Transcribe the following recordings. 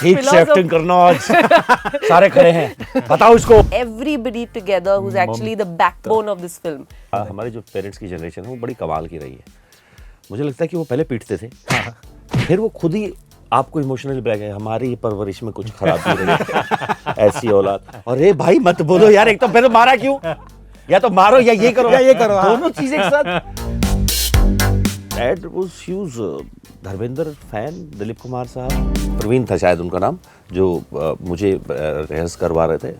ठीक से एक्टिंग करना आज। सारे खड़े हैं, बताओ इसको। Everybody together who's actually the backbone of this film. हमारे जो पेरेंट्स की जनरेशन है वो बड़ी कमाल की रही है। मुझे लगता है कि वो पहले पीटते थे, फिर वो खुद ही आपको इमोशनली ब्रेक है, हमारी परवरिश में कुछ खराबी रही, ऐसी औलाद। और ए भाई मत बोलो यार, एक तो पहले मारा क्यों, या तो मारो या ये करो, दोनों चीजें एक साथ। Dad was huge Dharmendra fan, Dilip Kumar साहब, प्रवीण था शायद उनका नाम, जो मुझे रिहर्स करवा रहे थे।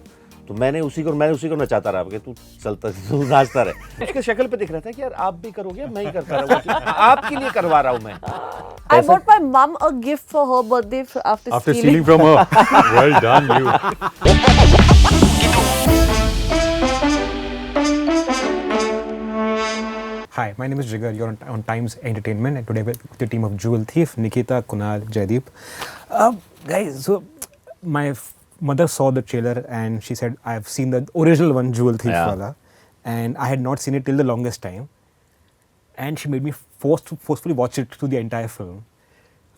तो मैंने उसी को नचाता रहा कि तू चलता, तू नाचता रहे। उसके शक्ल पे दिख रहा था कि यार आप भी करोगे, मैं ही करता रहूंगा, आपके लिए करवा रहा हूँ मैं। I bought my mum a gift for her birthday after stealing from her. Well done, you. Hi, my name is Jigar. You're on Times Entertainment, and today with the team of Jewel Thief, Nikita, Kunal, Jaideep. Guys, so my mother saw the trailer and she said, I've seen the original one, Jewel Thief wala, and I had not seen it till the longest time. And she made me forcefully watch it through the entire film.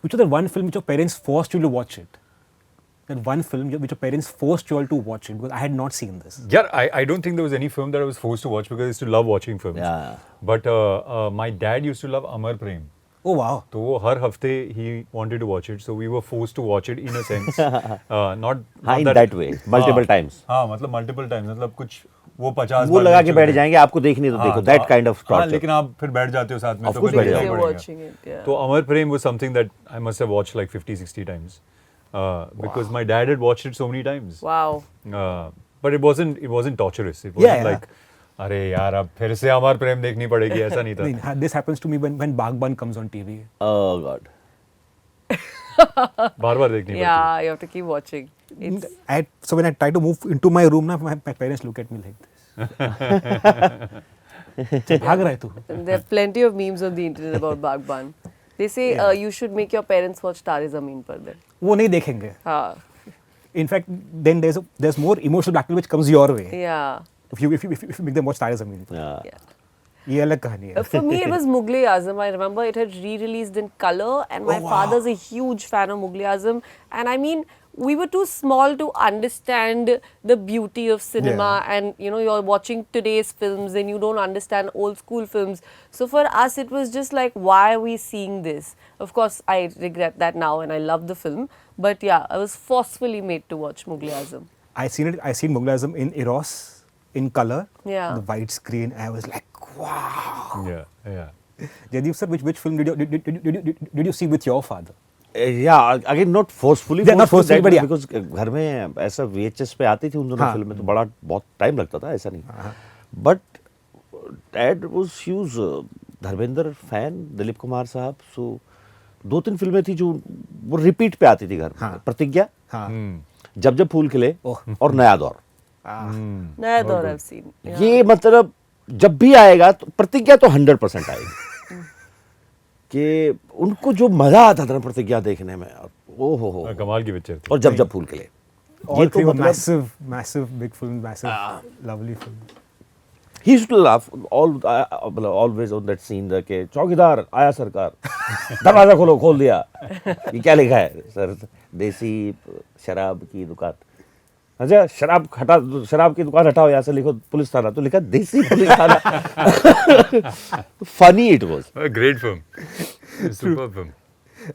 Which was the one film which your parents forced you to watch it? That one film which your parents forced you all to watch it, because I had not seen this. Yeah, I don't think there was any film that I was forced to watch because I used to love watching films. Yeah. But my dad used to love Amar Prem. Oh wow. So वो हर हफ्ते he wanted to watch it, so we were forced to watch it in a sense. Not in that way, multiple times. हाँ, मतलब multiple times, मतलब कुछ वो 50 वो लगा के बैठ जाएंगे, आपको देखनी तो देखो, that kind of torture. हाँ, लेकिन आप फिर बैठ जाते हो साथ में, Of तो course फिर बैठ देखना जाओगे। ही watching it, पड़ेगा। yeah. तो Amar Prem was something that I must have watched like 50-60 times. Because my dad had watched it so many times. Wow. But it wasn't torturous. It wasn't like, अरे यार अब फिर से अमर प्रेम देखनी पड़ेगी, ऐसा नहीं था. This happens to me when Bagban comes on TV. Oh God. बार-बार देखनी पड़ती है. Yeah, you have to keep watching. So when I try to move into my room, now my parents look at me like this. भाग रहा है तू. There are plenty of memes on the internet about Bagban. They say you should make your parents watch Tare Zameen Par then. वो नहीं देखेंगे. हाँ. In fact, then there's more emotional blackmail which comes your way. Yeah. If you make them watch Tare Zameen Par. Yeah. ये अलग कहानी है. For me, it was Mughal Azam. I remember it had re-released in color, and my father's a huge fan of Mughal Azam. And I mean, we were too small to understand the beauty of cinema. And you know, you're watching today's films, and you don't understand old school films. So for us, it was just like, why are we seeing this? Of course, I regret that now, and I love the film. But yeah, I was forcefully made to watch Mughal Azam. I seen Mughal Azam in Eros in color. Yeah. The widescreen. I was like, wow. Yeah. Jaideep sir, which film did you see with your father? Yeah, again not forcefully. Yeah, not forcefully, but yeah. Because घर में ऐसा VHS पे आती थी उन दोनों film में, तो बड़ा बहुत टाइम लगता था, ऐसा नहीं. But Dad was huge Dharmendra fan, Dilip Kumar साहब. So 2-3 फिल्में थी जो वो रिपीट पे आती थी घर में. प्रतिज्ञा, जब फूल खिले और नया दौर. Naya Daur I've seen. Yeah. ये मतलब जब भी आएगा तो प्रतिज्ञा तो 100% आएगी. कि उनको जो मजा आता था ना प्रतिज्ञा देखने में, ओ हो कमाल की पिक्चर थी. और जब फूल खिले. All three were massive big films, lovely films. He used to laugh always on that scene कि चौकीदार आया सरकार, दरवाजा खोल दिया. ये क्या लिखा है सर? देसी शराब की दुकान. अच्छा, शराब की दुकान हटाओ, यहाँ से लिखो पुलिस थाना. तो लिखा देसी पुलिस थाना. Funny it was. A great film. Superb film.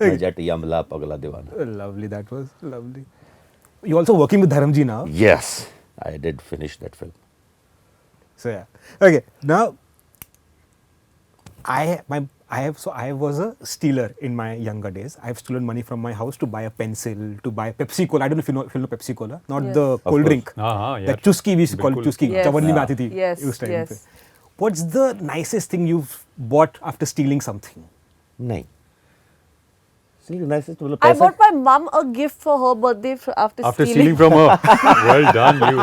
Najati Yamla Pagla Divana. Lovely, that was lovely. You're also working with Dharamji now. Yes, I did finish that film. So yeah. Okay. Now, I was a stealer in my younger days. I've stolen money from my house to buy a pencil, to buy Pepsi Cola. I don't know if you know Pepsi Cola, not the cold drink. Yeah. That Chusky, we used to call it Chusky. Yes. Chawanli में आती थी Yes, उस time yes. पे. What's the nicest thing you've bought after stealing something? नहीं. Nicest मतलब I पैसा. bought my mum a gift for her birthday after stealing from her. Well done, you.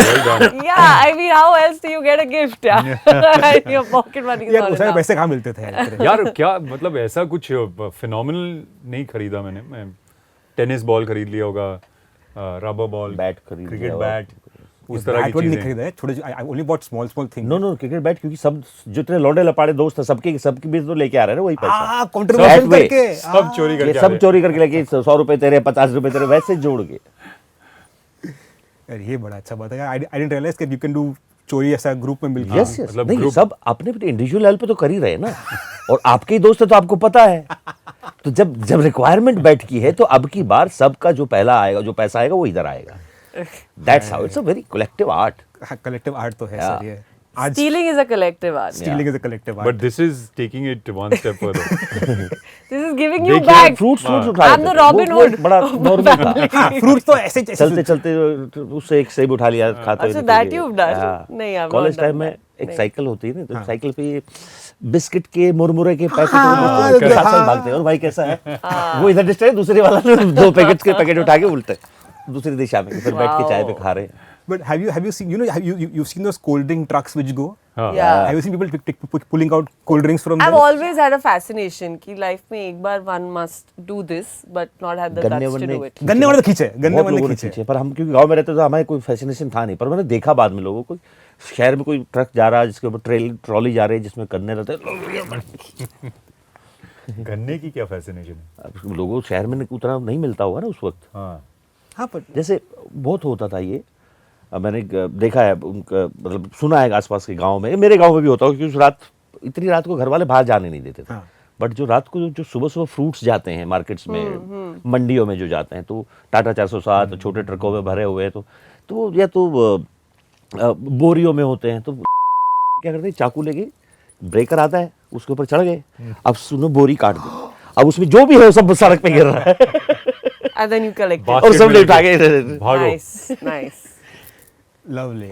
Well done. Yeah, I mean, how else do you get a gift? Yeah. Your pocket money is यार not उस time enough. पैसे कहाँ मिलते थे यार? यार क्या मतलब ऐसा कुछ फिनोमिनल नहीं खरीदा मैंने. मैं टेनिस बॉल खरीद लिया होगा, रबर बॉल, बैट खरीद क्रिकेट लिया होगा. बैट. उस तरह की बैट नहीं चीजें। खरीदा है, छोटे I only bought small thing. No no cricket bat, क्योंकि सब जितने लौंडे लपाड़े दोस्त हैं सबके बीच तो लेके आ रहे हैं ना वही पैसा। Contribution That way. करके सब चोरी ये करके आ सब रहे हैं। चोरी करके लेके 100 रुपए तेरे 50 रुपए तेरे वैसे जोड़ के। यार ये बड़ा अच्छा बात है। आई डिडंट रियलाइज कि यू कैन डू चोरी ऐसा ग्रुप में मिलकर। यस यस, मतलब नहीं group- सब अपने इंडिविजुअल लेवल पे तो कर ही रहे हैं ना। और आपके ही दोस्त है तो आपको पता है। तो जब रिक्वायरमेंट बैठ की है तो अब की बार सबका जो पहला आएगा, जो पैसा आएगा वो इधर आएगा। That's how it's a very collective art. Collective art तो है Yeah. सर ये। आज Stealing is a collective art. Stealing is a collective But art. this is taking it one step further. This is giving you देखिए, back. Fruits हाँ। उठा I'm लेते the थे। Robin वो Hood एक बड़ा नॉर्मल था। फ्रूट्स तो ऐसे चलते चलते उससे एक सेब उठा लिया खाते हुए अच्छा, निकल that गए। you've done? हाँ। नहीं, I've not college done time में that. एक नहीं। साइकिल होती है ना, तो साइकिल पे बिस्किट के मुरमुरे के पैकेट हाँ, साथ साथ भागते हैं और भाई कैसा है वो इधर डिस्ट्रैक्ट, दूसरे वाला 2 पैकेट्स के पैकेट उठा के उल्टे दूसरी दिशा में फिर बैठ के चाय पे खा रहे हैं। But have you seen, you've seen those cold drink trucks which go? हाँ। Yeah. Have you seen people pulling out cold drinks from I've there? always had a fascination कि life में एक बार one must do this, but not had the गन्ने guts to वन्ने do it. गन्ने वाले तो खींचे, गन्ने बहुत वाले लोगों ने खींचे। खींचे, पर हम क्योंकि गांव में रहते तो हमें कोई फैसिनेशन था नहीं, पर मैंने देखा बाद में लोगों को शहर में कोई ट्रक जा रहा है जिसके ऊपर ट्रॉली जा रही है जिसमें गन्ने रहते हैं। गन्ने की क्या फैसिनेशन है? अब लोगों शहर में उतना नहीं मिलता होगा ना उस वक्त। हाँ। हाँ पर जैसे बहुत होता था ये। अब मैंने देखा है उनका, मतलब सुना है आसपास के गांव में, मेरे गांव में भी होता है क्योंकि इतनी रात को घर वाले बाहर जाने नहीं देते थे। हाँ। बट जो रात को जो सुबह सुबह फ्रूट्स जाते हैं मार्केट्स में, मंडियों में जो जाते हैं, तो टाटा 407 छोटे ट्रकों में भरे हुए हैं, तो या तो बोरियों में होते हैं, तो क्या करते हैं चाकू लेके ब्रेकर आता है उसके ऊपर चढ़ गए, अब सुनो बोरी काट दो, अब उसमें जो भी है वो सब सड़क पे गिर रहा है And then you collect it. बात- और सब ले उठा के भागो। Nice, nice. lovely.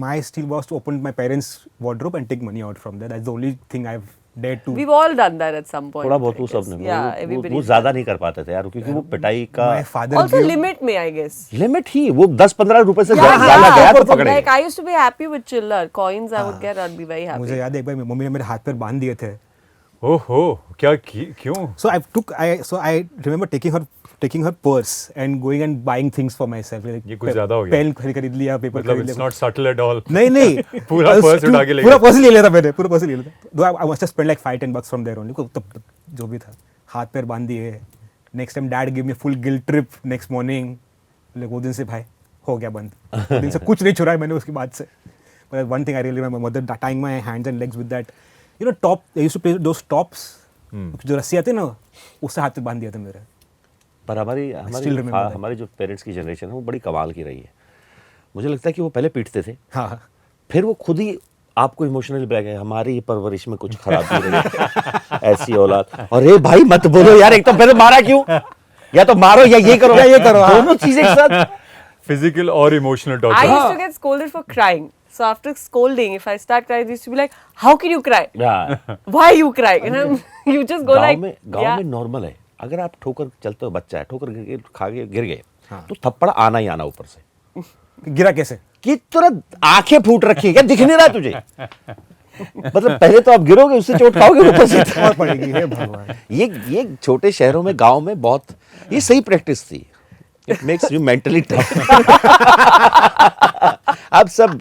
My steal was to open my parents' wardrobe and take money out from there. That's the only thing I've dared to. We've all done that at some point. थोड़ा बहुत I वो guess. सब ने Yeah, वो everybody. ज्यादा नहीं कर पाते थे यार, क्योंकि वो पिटाई का My father Also gave- limit में, I guess. लिमिट ही वो 10-15 रुपए से Yeah, ज्यादा गया तो yeah. पकड़े। Like I used to be happy with chiller coins. I would get. I'd be very happy. मुझे याद है एक बार मम्मी ने मेरे हाथ पर बांध दिए थे। ओहो, क्या क्यों? So I remember taking her purse and going and buying things for myself. Like ये कुछ ज्यादा हो गया। पेन खरीद लिया, पेपर मतलब खरीद it's लिया। not subtle at all. नहीं नहीं पूरा पर्स उठा के ले पूरा गए। पर्स ले लिया था मैंने, पूरा पर्स ले लिया था। Though I must have spent like 5-10 bucks from there only, तब जो भी था हाथ पैर बांध दिए। Next time dad give me full guilt trip next morning. वो दिन से भाई हो गया बंद, वो दिन से कुछ नहीं छुड़ा है मैंने उसके बाद से। But one thing I really remember, my mother tying my hands and legs with that, top. I used to play those tops, जो रस्सी आते हैं ना, उससे हाथ पे बांध दिया था मेरे। पर still remember that. हमारी जो पेरेंट्स की जनरेशन है वो बड़ी कमाल की रही है। मुझे लगता है कि वो पहले पीटते थे, हाँ फिर वो खुद ही आपको इमोशनली ब्लैक है, हमारी परवरिश में कुछ खराबी रही है, ऐसी औलाद। और ये भाई मत बोलो यार, एक तो पहले मारा क्यों, या तो मारो या ये करो, दोनों चीजें एक साथ। Physical or emotional I torture. used to get scolded for crying. So after scolding, if I start crying, they used to be like, "How can you cry? हाँ, Why are you crying?" And you just go like, गांव "Yeah." में normal है, अगर आप ठोकर चलते हो, बच्चा है ठोकर खा के गिर गए तो थप्पड़ आना ही आना ऊपर से। गिरा कैसे? कि तुरंत आंखें फूट रखी है क्या, दिख नहीं रहा तुझे? मतलब पहले तो आप गिरोगे, उससे चोट खाओगे, ऊपर से और पड़ेगी हे भगवान। ये छोटे शहरों में गांव में बहुत ये सही प्रैक्टिस थी। It makes you mentally tough. अब सब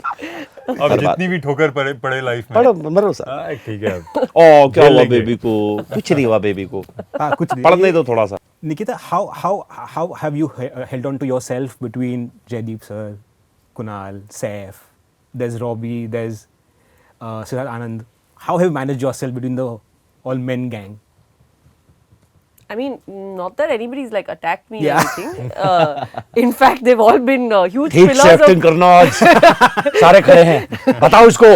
अब जितनी भी ठोकर पड़े लाइफ में, पढ़ो मरो सर। हाँ, ठीक है। ओ क्या जेल हुआ लेंगे। बेबी को? कुछ नहीं हुआ बेबी को, हाँ कुछ नहीं। पढ़ने दो थोड़ा सा। Nikita, how have you held on to yourself between Jaideep sir, Kunal, Saif, there's Robbie, there's Siddharth Anand. How have you managed yourself between the all men gang? I mean, not that anybody's like attacked me Yeah. or anything. In fact, they've all been huge ठीक pillars से of acting करना आज, सारे खड़े हैं, बताओ इसको।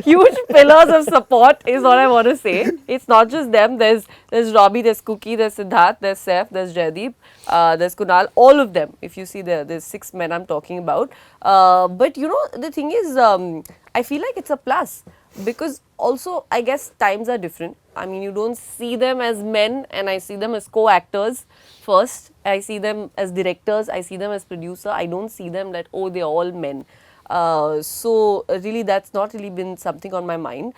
huge pillars of support is all I want to say. It's not just them. There's Robbie, there's Cookie, there's Siddharth, there's Saif, there's Jaideep, there's Kunal. All of them. If you see there's 6 men I'm talking about. But the thing is, I feel like it's a plus because also I guess times are different. I mean, you don't see them as men, and I see them as co-actors first. I see them as directors. I see them as producer. I don't see them that they're all men. So really, that's not really been something on my mind.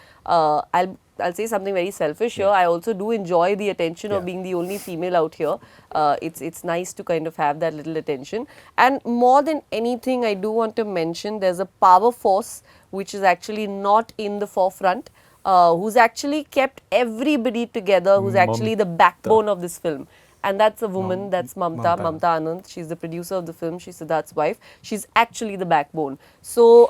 I'll say something very selfish here. I also do enjoy the attention of being the only female out here. It's nice to kind of have that little attention. And more than anything, I do want to mention there's a power force which is actually not in the forefront, who's actually kept everybody together, who's actually the backbone of this film. And that's a woman, that's Mamta Anand. She's the producer of the film, she's Siddharth's wife. She's actually the backbone. So,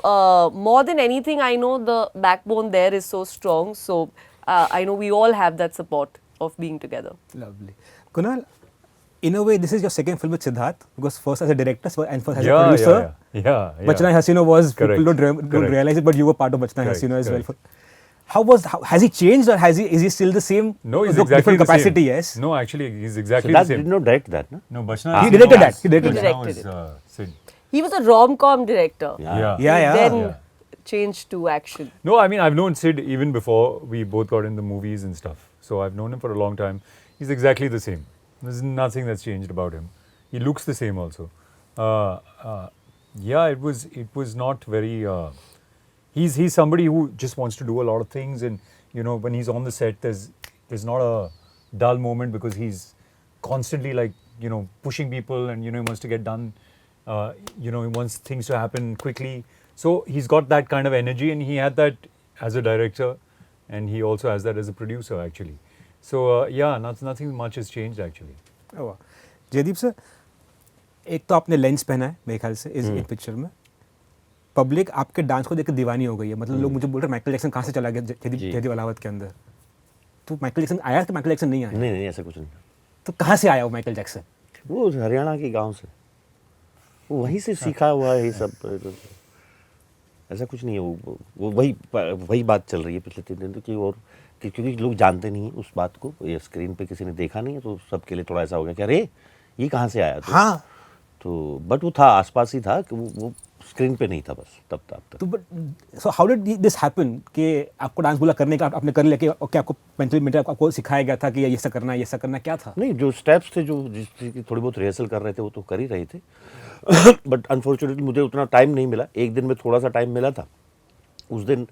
more than anything, I know the backbone there is so strong. So, I know we all have that support of being together. Lovely. Kunal, in a way, this is your second film with Siddharth, because first as a director and first as a Yeah, producer. yeah. Bachna Hai Hasino was, Correct. people don't Correct. realize it, but you were part of Bachna Hai Correct, Hasino as well. correct. How has he changed, or is he still the same? No, he's Look, exactly different the capacity, same. yes. No, actually, he's exactly Siddharth the did same. not direct that, no? No, Bachna. He directed that. He directed that. Bachna Directed was, Sid. He was a rom-com director. Yeah. Then changed to action. No, I mean, I've known Sid even before we both got in the movies and stuff. So I've known him for a long time. He's exactly the same. There's nothing that's changed about him. He looks the same also. Yeah, it was not very. He's somebody who just wants to do a lot of things, and you know, when he's on the set, there's not a dull moment because he's constantly like, you know, pushing people, and you know, he wants to get done. You know, he wants things to happen quickly. So he's got that kind of energy, and he had that as a director, and he also has that as a producer actually. So yeah, nothing much has changed actually. Oh, wow. Jaideep sir, एक तो आपने lens पहना है मेरे ख्याल से इस picture में, पब्लिक आपके डांस को देख के दीवानी हो गई है, मतलब लोग मुझे बोल रहे हैं माइकल जैक्सन कहाँ से चला गया जयदीप अलावत के अंदर. तो माइकल जैक्सन आया कि माइकल जैक्सन नहीं आया? नहीं ऐसा कुछ नहीं. तो कहाँ से आया वो माइकल जैक्सन? वो हरियाणा के गांव से, वो वहीं से सीखा हुआ है ये सब. ऐसा कुछ नहीं है. वो वही बात चल रही है पिछले 3 दिन तो, कि और क्योंकि लोग जानते नहीं हैं उस बात को, ये स्क्रीन पे किसी ने देखा नहीं है, तो सबके लिए थोड़ा ऐसा हो गया कि अरे ये कहाँ से आया. हाँ. तो बट वो था, आसपास ही था, कि वो स्क्रीन पे नहीं था बस तब तक. तो but so how did this happen कि आपको डांस बोला करने का, आपने कर लिया कि ओके, आपको मेंटली आपको सिखाया गया था कि ये ऐसा करना है, ये ऐसा करना, क्या था? नहीं, जो स्टेप्स थे, जो जिसकी थोड़ी बहुत रिहर्सल कर रहे थे, वो तो कर ही रहे थे. बट अनफॉर्चुनेटली मुझे उतना टाइम नहीं मिला. एक दिन में थोड़ा सा टाइम मिला था. उस दिन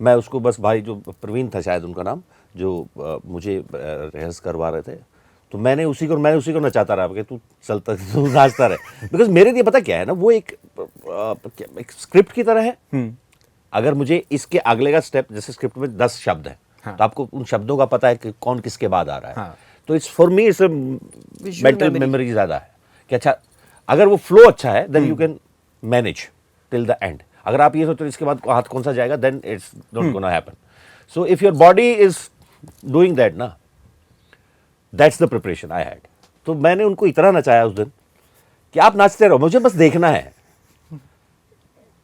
मैं उसको बस, भाई जो प्रवीण था शायद उनका नाम, जो मुझे रिहर्स करवा रहे थे, तो मैंने उसी को नचाता रहा कि तू चलता, तू नाचता रहे. बिकॉज मेरे लिए पता क्या है ना, वो एक स्क्रिप्ट की तरह है. अगर मुझे इसके अगले का स्टेप, जैसे स्क्रिप्ट में 10 शब्द है, तो आपको उन शब्दों का पता है कि कौन किसके बाद आ रहा है. तो it's for me it's mental memory ज़्यादा है कि अच्छा, अगर वो फ्लो अच्छा है then you can manage till the end. अगर आप ये सोचते हो इसके बाद हाथ कौन सा जाएगा, then it's not gonna happen. So if your body is doing that ना, that's the preparation I had. तो मैंने उनको इतना नचाया उस दिन कि आप नाचते रहो, मुझे बस देखना है.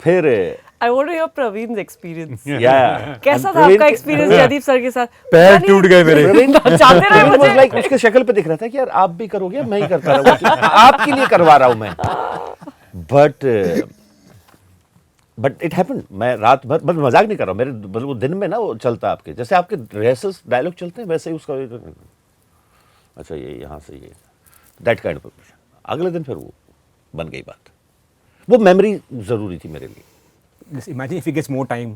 फिर I want to hear Praveen's experience. या कैसा था आपका एक्सपीरियंस जयदीप सर के साथ? पैर टूट गए मेरे. चाहते रहे मुझे. लाइक उसके शक्ल पे दिख रहा था कि यार आप भी करोगे, मैं ही करता रहूं, आपके लिए करवा रहा हूं मैं. But it happened. मैं रात भर, बस मजाक नहीं कर रहा हूँ, मेरे मतलब वो दिन में ना वो चलता है आपके, जैसे आपके रिहर्सल्स डायलॉग चलते हैं वैसे ही उसका, अच्छा ये यहाँ से ये, दैट काइंड ऑफ प्रिपरेशन. अगले दिन फिर वो बन गई बात. वो मेमोरी जरूरी थी मेरे लिए. Just imagine if he gets more time.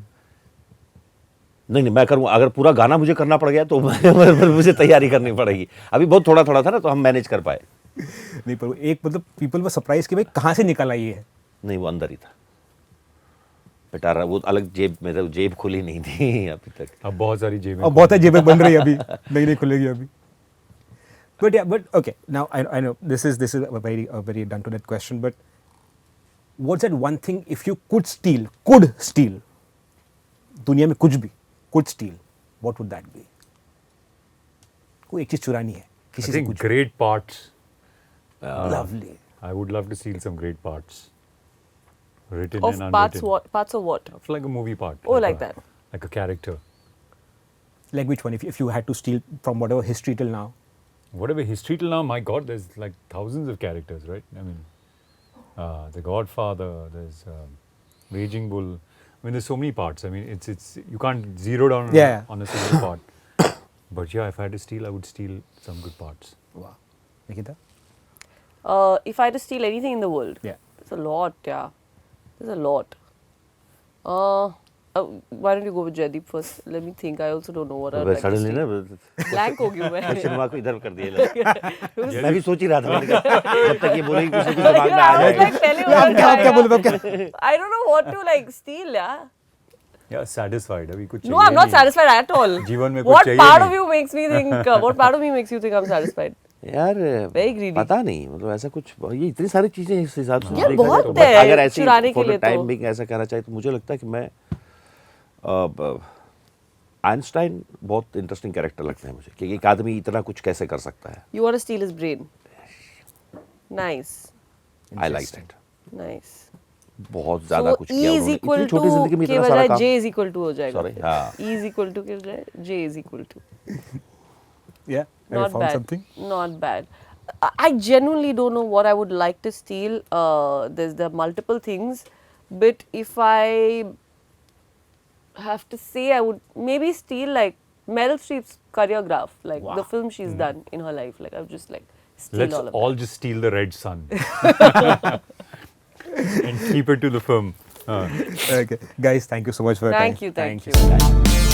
नहीं, मैं करूँगा. अगर पूरा गाना मुझे करना पड़ गया तो मुझे तैयारी करनी पड़ेगी. अभी बहुत थोड़ा था ना, तो हम मैनेज कर पाए. नहीं, पर एक मतलब पीपल वर सरप्राइज कि भाई कहाँ से निकल आई है. नहीं, वो अंदर ही था. पिटारा वो अलग जेब में था, जेब खुली नहीं थी अभी तक. अब बहुत सारी जेबें. अब बहुत है जेबें बन रही है अभी, नहीं खुलेगी अभी. But yeah, but okay. Now I know this is a very done to that question. But what's that one thing if you could steal, दुनिया में कुछ भी could steal, what would that be? कोई एक चीज चुरानी है किसी से कुछ. Great parts. Lovely. I would love to steal some great parts. Written Of and parts, unwritten. parts of what? Of like a movie part. Oh, like that. Like a character. Like which one? If you had to steal from whatever history till now. Whatever history till now, my God, there's like thousands of characters, right? I mean, The Godfather, there's Raging Bull. I mean, there's so many parts. I mean, it's you can't zero down on a single part. But yeah, if I had to steal, I would steal some good parts. Wow. Nikita? If I had to steal anything in the world, Yeah. there's a lot, yeah. There's a lot. Why don't you go with Jaideep first? Let me think. I also don't know what I'd like to suddenly steal. ना Blank हो गई मैं. Question mark को इधर कर दिया मैं भी सोच ही रहा था मैंने कहा जब तक ये बोलेगी कुछ कुछ दिमाग में आ I was जाएगा like, पहले आप what क्या आएगा? बोले क्या I don't know what to like steal, yeah. Yeah, satisfied. अभी कुछ No, I'm not satisfied at all. जीवन में कुछ What चाहिए part नहीं. of you makes me think? What part of me makes you think I'm satisfied? यार Very greedy. पता नहीं मतलब ऐसा कुछ ये इतनी सारी चीजें इस हिसाब से यार, देखा जाए बहुत तो है अगर ऐसे चुराने के फॉर लिए द टाइम तो। बिंग ऐसा कहना चाहिए तो मुझे लगता है कि मैं आइंस्टाइन बहुत इंटरेस्टिंग कैरेक्टर लगते हैं मुझे कि एक आदमी इतना कुछ कैसे कर सकता है You want to steal his brain? Nice, I like that nice. बहुत ज्यादा So कुछ किया E is उन्होंने equal इतनी छोटी जिंदगी में to के इतना सारा बजाय काम J is equal to हो जाएगा. Sorry, फिर. हाँ. E is equal to के बजाय J is equal to. Yeah, have you Not found bad. something? Not bad. I genuinely don't know what I would like to steal. There are multiple things, but if I have to say, I would maybe steal like Meryl Streep's career graph, like the film she's done in her life. Like I would just like steal Let's all of all that. just steal the red sun and keep it to the film. Okay, guys, thank you so much for your time. Thank you.